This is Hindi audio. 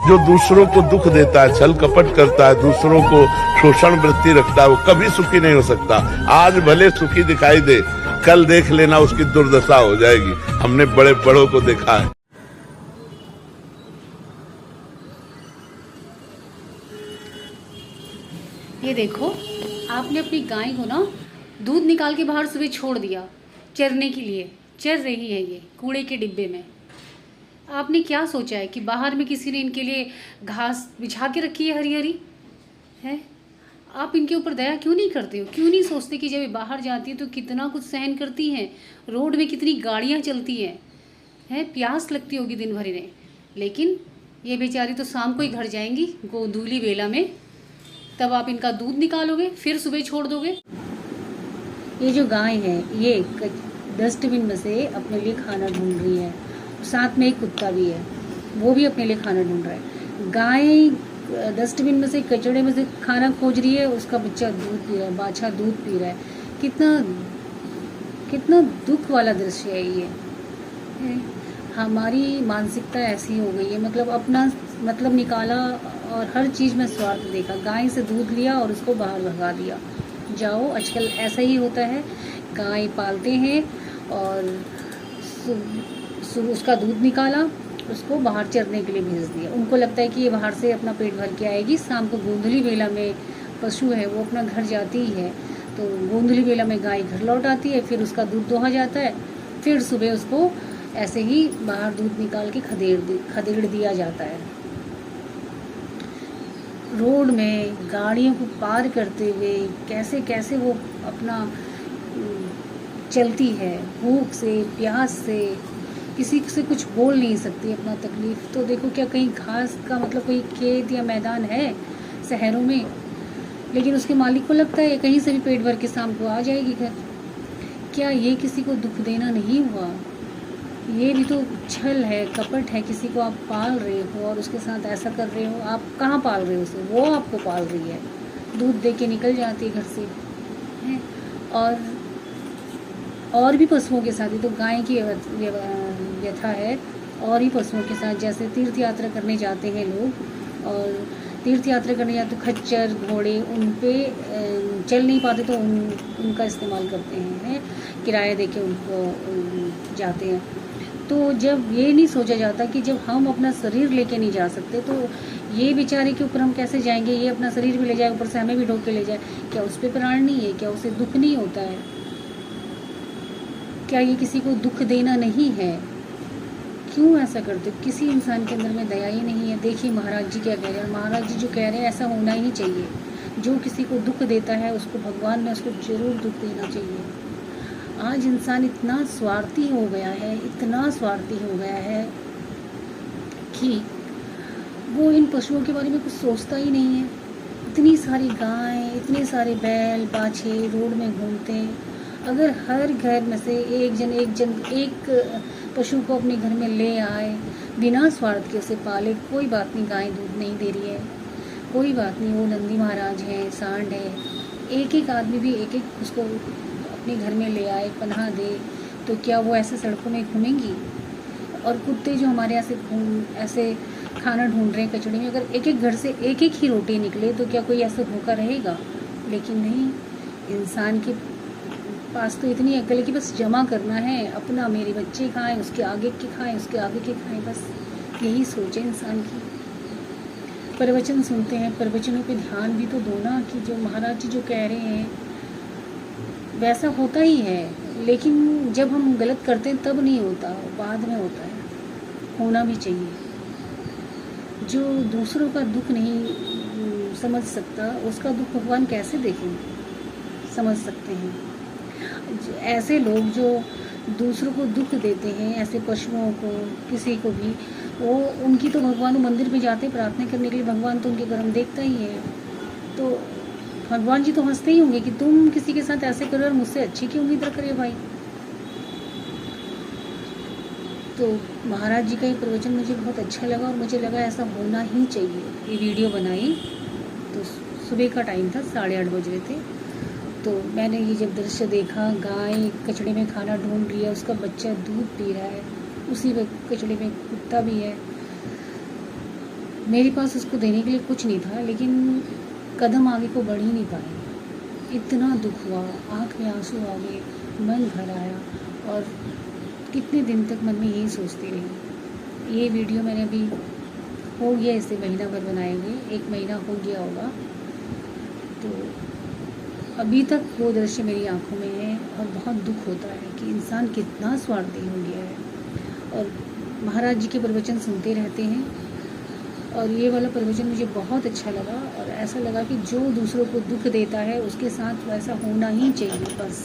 जो दूसरों को दुख देता है, छल कपट करता है, दूसरों को शोषण वृत्ति रखता है, वो कभी सुखी नहीं हो सकता। आज भले सुखी दिखाई दे, कल देख लेना उसकी दुर्दशा हो जाएगी। हमने बड़े बड़ों को देखा है। ये देखो, आपने अपनी गाय को ना दूध निकाल के बाहर सुबह छोड़ दिया चरने के लिए। चर रही है ये कूड़े के डिब्बे में। आपने क्या सोचा है कि बाहर में किसी ने इनके लिए घास बिछा के रखी है हरी हरी है? आप इनके ऊपर दया क्यों नहीं करते हो? क्यों नहीं सोचते कि जब ये बाहर जाती है तो कितना कुछ सहन करती हैं, रोड में कितनी गाड़ियाँ चलती हैं, प्यास लगती होगी दिन भर इन्हें, लेकिन ये बेचारी तो शाम को ही घर जाएंगी गोधूली बेला में, तब आप इनका दूध निकालोगे, फिर सुबह छोड़ दोगे। ये जो गाय है ये डस्टबिन में से अपने लिए खाना ढूंढ रही है, साथ में एक कुत्ता भी है, वो भी अपने लिए खाना ढूंढ रहा है। गाय डस्टबिन में से, कचड़े में से खाना खोज रही है, उसका बच्चा दूध पी रहा है, बाछा दूध पी रहा है। कितना कितना दुख वाला दृश्य है ये। हमारी मानसिकता ऐसी हो गई है, मतलब अपना मतलब निकाला और हर चीज़ में स्वार्थ देखा। गाय से दूध लिया और उसको बाहर भगा दिया। जाओ, आजकल ऐसा ही होता है। गाय पालते हैं और उसका दूध निकाला, उसको बाहर चरने के लिए भेज दिया। उनको लगता है कि ये बाहर से अपना पेट भर के आएगी। शाम को गोंधली बेला में पशु है वो अपना घर जाती ही है, तो गोंधली बेला में गाय घर लौट आती है, फिर उसका दूध दोहा जाता है, फिर सुबह उसको ऐसे ही बाहर दूध निकाल के खदेड़ दिया जाता है। रोड में गाड़ियों को पार करते हुए कैसे कैसे वो अपना चलती है, भूख से प्यास से, किसी से कुछ बोल नहीं सकती अपना तकलीफ। तो देखो, क्या कहीं घास का मतलब कोई खेत या मैदान है शहरों में? लेकिन उसके मालिक को लगता है कहीं से भी पेट भर के शाम को आ जाएगी घर। क्या ये किसी को दुख देना नहीं हुआ? ये भी तो छल है, कपट है। किसी को आप पाल रहे हो और उसके साथ ऐसा कर रहे हो। आप कहाँ पाल रहे हो उसे? वो आपको पाल रही है, दूध दे के निकल जाती है घर से है। और भी पशुओं के साथ, ये तो गाय की व्यथा है, और भी पशुओं के साथ, जैसे तीर्थ यात्रा करने जाते हैं लोग, और तीर्थ यात्रा करने जाते तो खच्चर घोड़े उन पे चल नहीं पाते तो उनका इस्तेमाल करते हैं, किराया दे के उनको जाते हैं। तो जब ये नहीं सोचा जाता कि जब हम अपना शरीर लेके नहीं जा सकते तो ये बेचारे के ऊपर हम कैसे जाएंगे? ये अपना शरीर भी ले जाए, ऊपर से हमें भी ढोक के ले जाए। क्या उस पर प्राण नहीं है? क्या उसे दुख नहीं होता है? क्या ये किसी को दुख देना नहीं है? क्यों ऐसा करते? किसी इंसान के अंदर में दया ही नहीं है। देखिए महाराज जी क्या कह रहे हैं। महाराज जी जो कह रहे हैं ऐसा होना ही चाहिए। जो किसी को दुख देता है उसको भगवान ने उसको जरूर दुख देना चाहिए। आज इंसान इतना स्वार्थी हो गया है, इतना स्वार्थी हो गया है कि वो इन पशुओं के बारे में कुछ सोचता ही नहीं है। इतनी सारी गायें, इतने सारे बैल बाछे रोड में घूमते हैं। अगर हर घर में से एक पशु को अपने घर में ले आए, बिना स्वार्थ के उसे पाले, कोई बात नहीं, गाय दूध नहीं दे रही है, कोई बात नहीं, वो नंदी महाराज हैं, सांड है, एक आदमी भी एक उसको अपने घर में ले आए, पनाह दे, तो क्या वो ऐसे सड़कों में घूमेंगी? और कुत्ते जो हमारे यहाँ से ऐसे खाना ढूंढ रहे हैं कचड़े में, अगर एक घर से एक ही रोटी निकले तो क्या कोई ऐसा भूखा रहेगा? लेकिन नहीं, इंसान के पास तो इतनी अकल है कि बस जमा करना है, अपना मेरे बच्चे खाएं, उसके आगे के खाएं, उसके आगे के खाएं, बस यही सोच है इंसान की। प्रवचन सुनते हैं, प्रवचनों पे ध्यान भी तो दो ना, कि जो महाराज जी जो कह रहे हैं वैसा होता ही है, लेकिन जब हम गलत करते हैं तब नहीं होता, बाद में होता है। होना भी चाहिए। जो दूसरों का दुख नहीं समझ सकता उसका दुख भगवान कैसे देखेंगे? समझ सकते हैं। ऐसे लोग जो दूसरों को दुख देते हैं, ऐसे पशुओं को, किसी को भी, वो उनकी तो भगवान मंदिर में जाते प्रार्थना करने के लिए, भगवान तो उनके कर्म देखता ही है। तो भगवान जी तो हंसते ही होंगे कि तुम किसी के साथ ऐसे करो और मुझसे अच्छी की उम्मीद रख रहे हो भाई। तो महाराज जी का ये प्रवचन मुझे बहुत अच्छा लगा और मुझे लगा ऐसा होना ही चाहिए। ये वीडियो बनाई तो सुबह का टाइम था, 8:30 बज रहे थे। तो मैंने ये जब दृश्य देखा, गाय कचड़े में खाना ढूंढ रही है, उसका बच्चा दूध पी रहा है, उसी कचड़े में कुत्ता भी है, मेरे पास उसको देने के लिए कुछ नहीं था, लेकिन कदम आगे को बढ़ ही नहीं पाए। इतना दुख हुआ, आँख में आंसू आ गए, मन भर आया और कितने दिन तक मन में यही सोचती रही। ये वीडियो मैंने अभी हो गया इसे महीना भर बनाए हुए, 1 महीना हो गया होगा। तो अभी तक वो दृश्य मेरी आंखों में है और बहुत दुख होता है कि इंसान कितना स्वार्थी हो गया है। और महाराज जी के प्रवचन सुनते रहते हैं और ये वाला प्रवचन मुझे बहुत अच्छा लगा और ऐसा लगा कि जो दूसरों को दुख देता है उसके साथ वैसा होना ही चाहिए बस।